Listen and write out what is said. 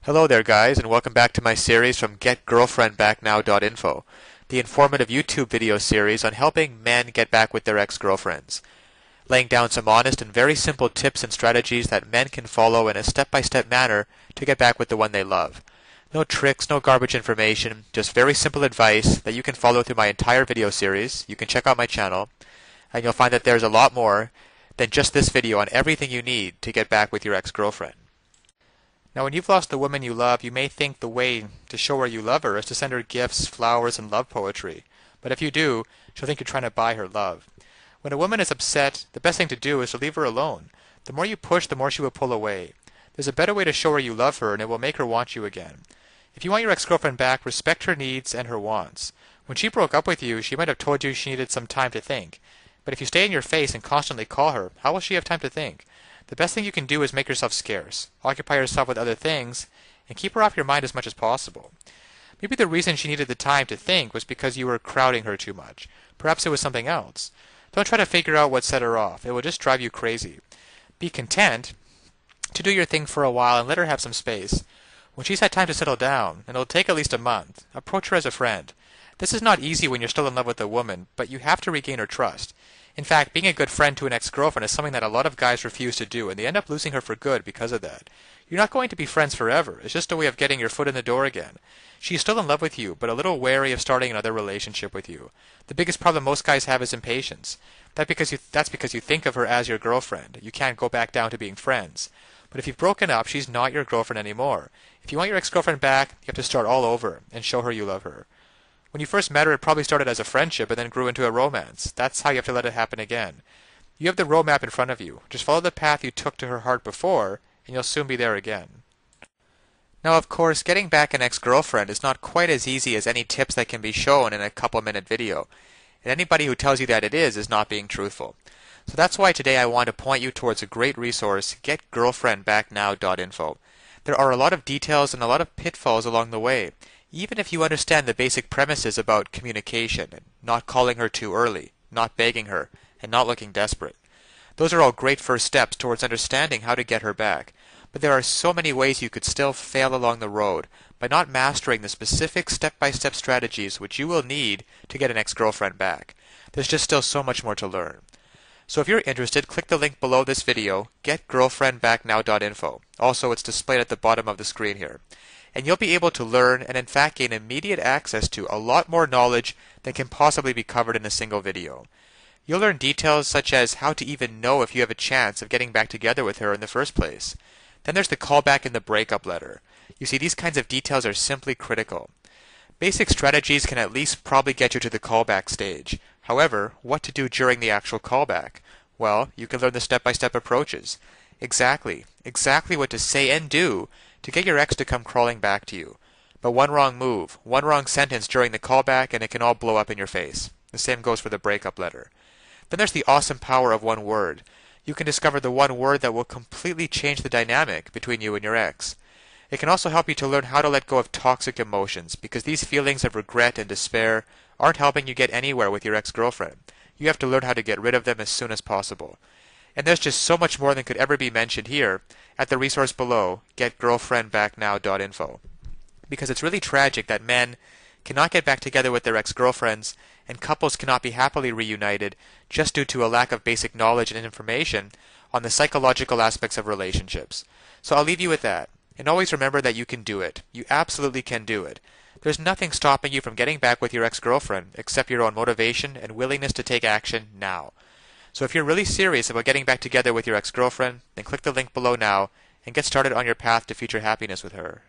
Hello there guys, and welcome back to my series from getgirlfriendbacknow.info, the informative YouTube video series on helping men get back with their ex-girlfriends, laying down some honest and very simple tips and strategies that men can follow in a step-by-step manner to get back with the one they love. No tricks, no garbage information, just very simple advice that you can follow through my entire video series. You can check out my channel, and you'll find that there's a lot more than just this video on everything you need to get back with your ex-girlfriend. Now, when you've lost the woman you love, you may think the way to show her you love her is to send her gifts, flowers, and love poetry. But if you do, she'll think you're trying to buy her love. When a woman is upset, the best thing to do is to leave her alone. The more you push, the more she will pull away. There's a better way to show her you love her, and it will make her want you again. If you want your ex-girlfriend back, respect her needs and her wants. When she broke up with you, she might have told you she needed some time to think. But if you stay in your face and constantly call her, how will she have time to think? The best thing you can do is make yourself scarce. Occupy yourself with other things, and keep her off your mind as much as possible. Maybe the reason she needed the time to think was because you were crowding her too much. Perhaps it was something else. Don't try to figure out what set her off. It will just drive you crazy. Be content to do your thing for a while and let her have some space. When she's had time to settle down, and it'll take at least a month, approach her as a friend. This is not easy when you're still in love with a woman, but you have to regain her trust. In fact, being a good friend to an ex-girlfriend is something that a lot of guys refuse to do, and they end up losing her for good because of that. You're not going to be friends forever. It's just a way of getting your foot in the door again. She's still in love with you, but a little wary of starting another relationship with you. The biggest problem most guys have is impatience. That's because you think of her as your girlfriend. You can't go back down to being friends. But if you've broken up, she's not your girlfriend anymore. If you want your ex-girlfriend back, you have to start all over and show her you love her. When you first met her, it probably started as a friendship and then grew into a romance. That's how you have to let it happen again. You have the roadmap in front of you. Just follow the path you took to her heart before, and you'll soon be there again. Now, of course, getting back an ex-girlfriend is not quite as easy as any tips that can be shown in a couple-minute video. And anybody who tells you that it is not being truthful. So that's why today I want to point you towards a great resource, getgirlfriendbacknow.info. There are a lot of details and a lot of pitfalls along the way. Even if you understand the basic premises about communication, and not calling her too early, not begging her, and not looking desperate. Those are all great first steps towards understanding how to get her back. But there are so many ways you could still fail along the road by not mastering the specific step-by-step strategies which you will need to get an ex-girlfriend back. There's just still so much more to learn. So if you're interested, click the link below this video, getgirlfriendbacknow.info. Also, it's displayed at the bottom of the screen here. And you'll be able to learn and in fact gain immediate access to a lot more knowledge than can possibly be covered in a single video. You'll learn details such as how to even know if you have a chance of getting back together with her in the first place. Then there's the callback and the breakup letter. You see, these kinds of details are simply critical. Basic strategies can at least probably get you to the callback stage. However, what to do during the actual callback? Well, you can learn the step-by-step approaches. Exactly what to say and do to get your ex to come crawling back to you. But one wrong move, one wrong sentence during the callback, and it can all blow up in your face. The same goes for the breakup letter. Then there's the awesome power of one word. You can discover the one word that will completely change the dynamic between you and your ex. It can also help you to learn how to let go of toxic emotions, because these feelings of regret and despair aren't helping you get anywhere with your ex-girlfriend. You have to learn how to get rid of them as soon as possible. And there's just so much more than could ever be mentioned here at the resource below, getgirlfriendbacknow.info. Because it's really tragic that men cannot get back together with their ex-girlfriends and couples cannot be happily reunited just due to a lack of basic knowledge and information on the psychological aspects of relationships. So I'll leave you with that. And always remember that you can do it. You absolutely can do it. There's nothing stopping you from getting back with your ex-girlfriend except your own motivation and willingness to take action now. So if you're really serious about getting back together with your ex-girlfriend, then click the link below now and get started on your path to future happiness with her.